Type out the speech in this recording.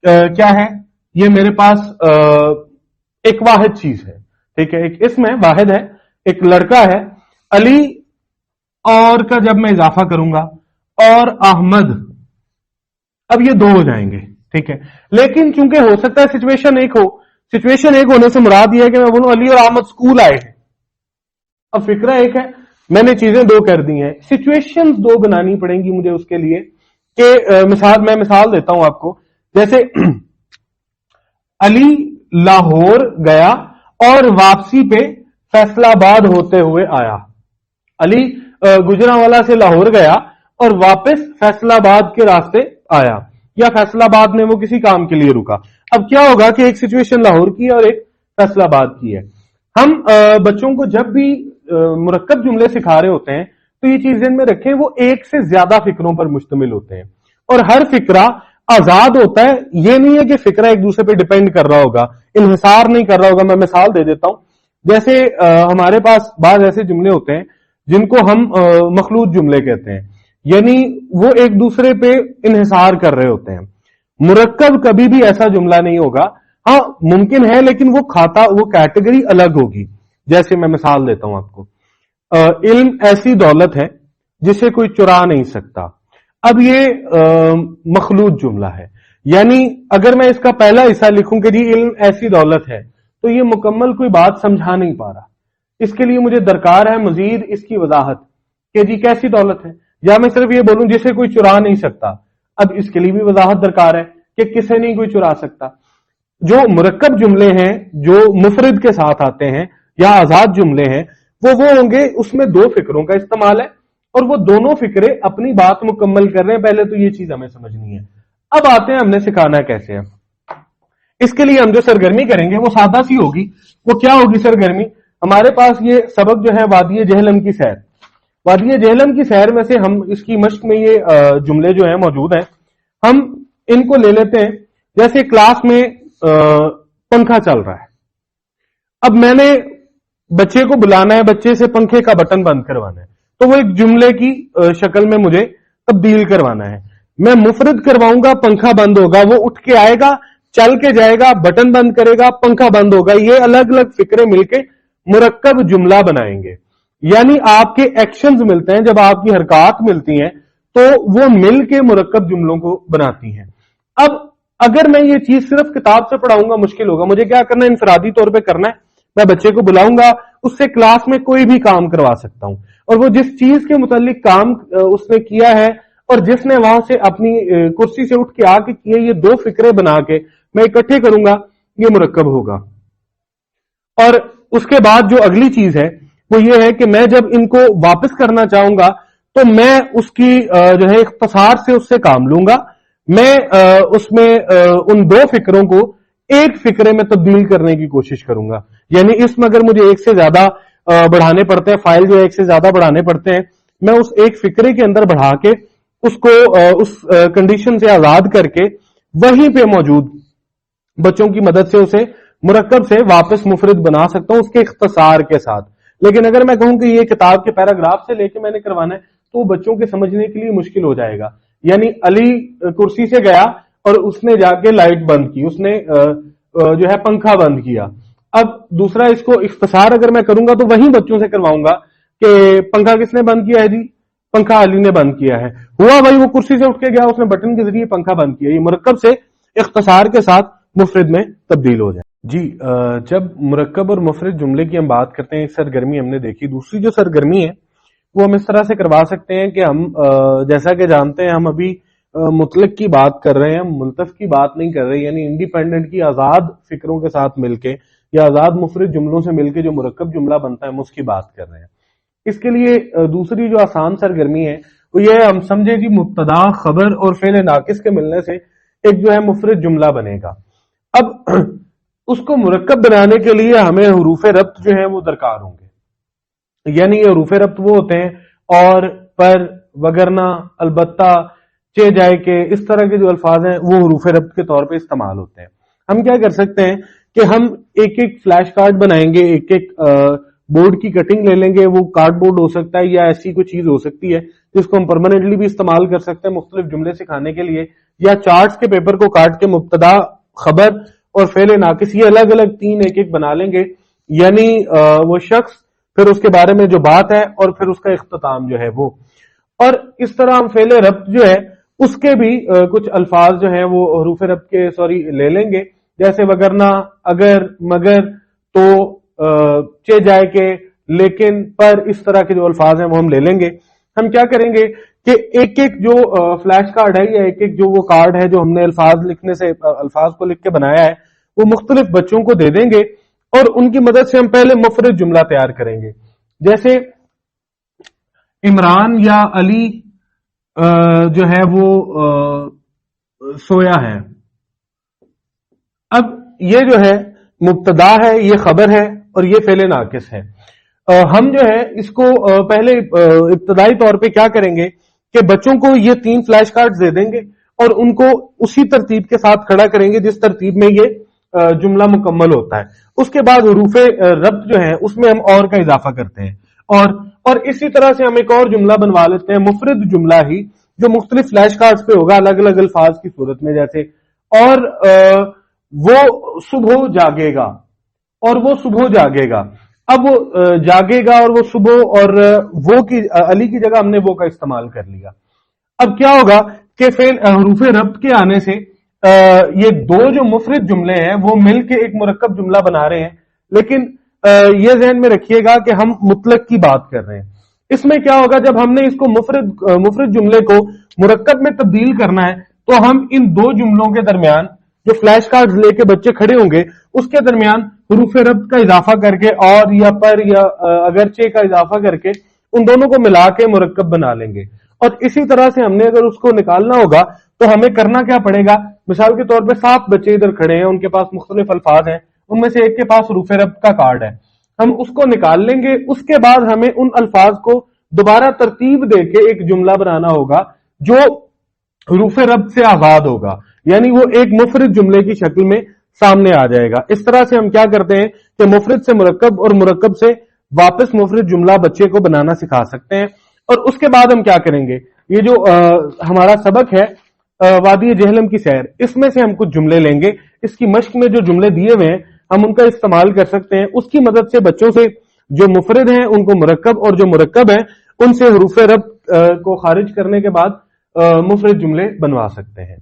क्या है, ये मेरे पास एक वाहिद चीज है, ठीक है, एक इसम है, वाहिद है, एक लड़का है, अली और का जब मैं इजाफा करूंगा और अहमद, अब ये दो हो जाएंगे, ठीक है। लेकिन चूंकि हो सकता है सिचुएशन एक हो, सिचुएशन एक होने से मुराद यह है कि मैं बोलूं अली और अहमद स्कूल आए हैं, अब फिक्रा एक है, मैंने चीजें दो कर दी हैं, सिचुएशंस दो बनानी पड़ेंगी मुझे उसके लिए कि मैं मिसाल देता हूं आपको, जैसे अली लाहौर गया और वापसी पे फैसलाबाद होते हुए आया। अली गुजरांवाला से लाहौर गया और वापस फैसलाबाद के रास्ते आया, या फैसलाबाद में वो किसी काम के लिए रुका। अब क्या होगा कि एक सिचुएशन लाहौर की है और एक फैसलाबाद की है। हम बच्चों को जब भी मुरक्कब जुमले सिखा रहे होते हैं तो ये चीज ध्यान में रखें, वो एक से ज्यादा फिक्रों पर मुश्तमिल होते हैं और हर फिक्रा आजाद होता है। ये नहीं है कि फिक्रा एक दूसरे पे डिपेंड कर रहा होगा, इन्हिसार नहीं कर रहा होगा। मैं मिसाल दे देता हूं, जैसे हमारे पास बाद ऐसे जुमले होते हैं जिनको हम मखलूत जुमले कहते हैं, यानी वो एक दूसरे पे इन्हिसार कर रहे होते हैं। मुरक्कब कभी भी ऐसा जुमला नहीं होगा, हाँ मुमकिन है, लेकिन वो कैटेगरी अलग होगी। जैसे मैं मिसाल देता हूं आपको, इल्म ऐसी दौलत है जिसे कोई चुरा नहीं सकता। अब ये मखलूत जुमला है, यानी अगर मैं इसका पहला हिस्सा लिखूं कि जी इल्म ऐसी दौलत है, तो ये मुकम्मल कोई बात समझा नहीं पा रहा। इसके लिए मुझे दरकार है मजीद इसकी वजाहत कि जी कैसी दौलत है, या मैं सिर्फ ये बोलूं जिसे कोई चुरा नहीं सकता। अब इसके लिए भी वजाहत दरकार है कि किसे नहीं कोई चुरा सकता। जो मुरक्कब जुमले हैं जो मुफरद के साथ आते हैं या आजाद जुमले हैं, वो होंगे उसमें दो फिक्रों का इस्तेमाल है और वो दोनों फिक्रे अपनी बात मुकम्मल कर रहे हैं। पहले तो ये चीज हमें समझनी है। अब आते हैं हमने सिखाना कैसे है। इसके लिए हम जो सरगर्मी करेंगे वो सादा सी होगी। वो क्या होगी सरगर्मी? हमारे पास ये सबक जो है वादी जहलम की सैर, वादी जहलम की सैर में से हम इसकी मश्क में ये जुमले जो है मौजूद हैं, हम इनको ले लेते हैं। जैसे क्लास में पंखा चल रहा है, अब मैंने बच्चे को बुलाना है, बच्चे से पंखे का बटन बंद करवाना है, तो वो एक जुमले की शक्ल में मुझे तब्दील करवाना है। मैं मुफरद करवाऊंगा, पंखा बंद होगा, वो उठ के आएगा, चल के जाएगा, बटन बंद करेगा, पंखा बंद होगा। ये अलग अलग फिक्रे मिलके मुरक्कब जुमला बनाएंगे। यानी आपके एक्शंस मिलते हैं, जब आपकी हरकत मिलती हैं तो वो मिल के मुरक्कब जुमलों को बनाती हैं। अब अगर मैं ये चीज सिर्फ किताब से पढ़ाऊंगा मुश्किल होगा। मुझे क्या करना है, इंफरादी तौर पे करना है। मैं बच्चे को बुलाऊंगा, उससे क्लास में कोई भी काम करवा सकता हूं, और वो जिस चीज के मुतालिक काम उसने किया है और जिसने वहां से अपनी कुर्सी से उठ के आके किए, ये दो फिक्रे बना के मैं इकट्ठे करूंगा, ये मुरक्कब होगा। और उसके बाद जो अगली चीज है वो ये है कि मैं जब इनको वापस करना चाहूंगा तो मैं उसकी जो है इख्तिसार से उससे काम लूंगा। मैं उसमें उन दो फिक्रों को एक फिक्रे में तब्दील करने की कोशिश करूंगा। यानी इसमें अगर मुझे एक से ज्यादा बढ़ाने पड़ते हैं, फाइल जो एक से ज्यादा बढ़ाने पड़ते हैं, मैं उस एक फिक्रे के अंदर बढ़ा के उसको उस कंडीशन से आजाद करके वहीं पे मौजूद बच्चों की मदद से उसे मुरक्कब से वापस मुफरद बना सकता हूं उसके इख्तिसार के साथ। लेकिन अगर मैं कहूं कि ये किताब के पैराग्राफ से लेके मैंने करवाना है, तो बच्चों के समझने के लिए मुश्किल हो जाएगा। यानी अली कुर्सी से गया और उसने जाके लाइट बंद की, उसने जो है पंखा बंद किया। अब दूसरा इसको इख्तिसार अगर मैं करूंगा तो वही बच्चों से करवाऊंगा कि पंखा किसने बंद किया है जी, पंखा अली ने बंद किया है। हुआ भाई, वो कुर्सी से उठ के गया, उसने बटन के जरिए पंखा बंद किया। ये मुरक्कब से इख्तिसार के साथ मुफरद में तब्दील हो जाए जी। जब मुरक्कब और मुफरद जुमले की हम बात करते हैं, एक सरगर्मी हमने देखी। दूसरी जो सरगर्मी है वो हम इस तरह से करवा सकते हैं कि हम जैसा कि जानते हैं हम अभी मुतलक की बात कर रहे हैं, हम मुल्तफ की बात नहीं कर रहे। यानी इंडिपेंडेंट की आजाद फिक्रों के साथ मिलके या आजाद मुफरद जुमलों से मिलके जो मुरक्कब जुमला बनता है हम उसकी बात कर रहे हैं। इसके लिए दूसरी जो आसान सरगर्मी है वो ये हम समझे कि मुब्तदा, खबर और फेल नाकिस के मिलने से एक जो है मुफरद जुमला बनेगा। अब उसको मुरक्कब बनाने के लिए हमें हुरूफ रब्त जो है वो दरकार होंगे। यानी ये हुरूफ रब्त वो होते हैं और, पर, वगरना, अलबत्ता, चे, जाए के, इस तरह के जो अल्फाज हैं वो हुरूफ रब्त के तौर पे इस्तेमाल होते हैं। हम क्या कर सकते हैं कि हम एक एक फ्लैश कार्ड बनाएंगे, एक एक बोर्ड की कटिंग ले लेंगे। वो कार्डबोर्ड हो सकता है या ऐसी कोई चीज हो सकती है जिसको हम परमानेंटली भी इस्तेमाल कर सकते हैं मुख्तलिफ जुमले सिखाने के लिए, یا चार्ट्स के पेपर को काट के मुब्तदा, खबर और फेल नाकिस ये अलग अलग 3 एक एक बना लेंगे, यानी वो शख्स, फिर उसके बारे में जो बात है और फिर उसका इख्तिताम जो है वो। और इस तरह हम फेल रब्त जो है उसके भी कुछ अल्फाज जो है वो हरूफ रब्त के ले लेंगे, जैसे वगरना, अगर, मगर, तो, चे जाए के, लेकिन, पर, इस तरह के जो अल्फाज हैं वो हम ले लेंगे। हम क्या करेंगे कि एक एक जो फ्लैश कार्ड है या एक एक जो वो कार्ड है जो हमने अल्फाज लिखने से, अल्फाज को लिख के बनाया है, वो मुख्तलिफ बच्चों को दे देंगे और उनकी मदद से हम पहले मुफरद जुमला तैयार करेंगे। जैसे इमरान या अली जो है वो सोया है। अब ये जो है मुब्तदा है, ये खबर है और ये फेले नाकिस है। हम जो है इसको पहले इब्तदाई तौर पे क्या करेंगे कि बच्चों को ये 3 फ्लैश कार्ड्स दे देंगे और उनको उसी तरतीब के साथ खड़ा करेंगे जिस तरतीब में ये जुमला मुकम्मल होता है। उसके बाद हुरूफे रब्त जो है उसमें हम और का इजाफा करते हैं और इसी तरह से हम एक और जुमला बनवा लेते हैं, मुफरद जुमला ही, जो मुख्तलिफ फ्लैश कार्ड्स पे होगा अलग अलग अल्फाज की सूरत में। जैसे और वो सुबह जागेगा, और वो सुबह जागेगा। अब वो जागेगा और वो सुबह, और वो की अली की जगह हमने वो का इस्तेमाल कर लिया। अब क्या होगा कि फेल हरूफे रब्त के आने से ये 2 जो मुफरद जुमले हैं वो मिलके एक मुरक्कब जुमला बना रहे हैं, लेकिन ये ज़हन में रखिएगा कि हम मुतलक की बात कर रहे हैं। इसमें क्या होगा, जब हमने इसको मुफरद जुमले को मुरक्कब में तब्दील करना है तो हम इन 2 जुमलों के दरमियान जो फ्लैश कार्ड्स लेके बच्चे खड़े होंगे उसके दरमियान हुरूफ रब्त का इजाफा करके और या पर या अगरचे का इजाफा करके उन दोनों को मिला के मुरक्कब बना लेंगे। और इसी तरह से हमने अगर उसको निकालना होगा तो हमें करना क्या पड़ेगा, मिसाल के तौर पे 7 बच्चे इधर खड़े हैं, उनके पास मुख्तलिफ अल्फाज हैं, उनमें से एक के पास हुरूफ रब्त का कार्ड है, हम उसको निकाल लेंगे। उसके बाद हमें उन अल्फाज को दोबारा तरतीब देके एक जुमला बनाना होगा जो हुरूफ रब्त से आजाद होगा, यानी वो एक मुफरद जुमले की शक्ल में सामने आ जाएगा। इस तरह से हम क्या करते हैं कि मुफरद से मुरक्कब और मुरक्कब से वापस मुफरद जुमला बच्चे को बनाना सिखा सकते हैं। और उसके बाद हम क्या करेंगे, ये जो हमारा सबक है वादी जहलम की सैर, इसमें से हम कुछ जुमले लेंगे, इसकी मश्क में जो जुमले दिए हुए हैं हम उनका इस्तेमाल कर सकते हैं। उसकी मदद से बच्चों से जो मुफरद हैं उनको मुरक्कब और जो मुरक्कब है उनसे हुरूफ रब्त को खारिज करने के बाद मुफरद जुमले बनवा सकते हैं।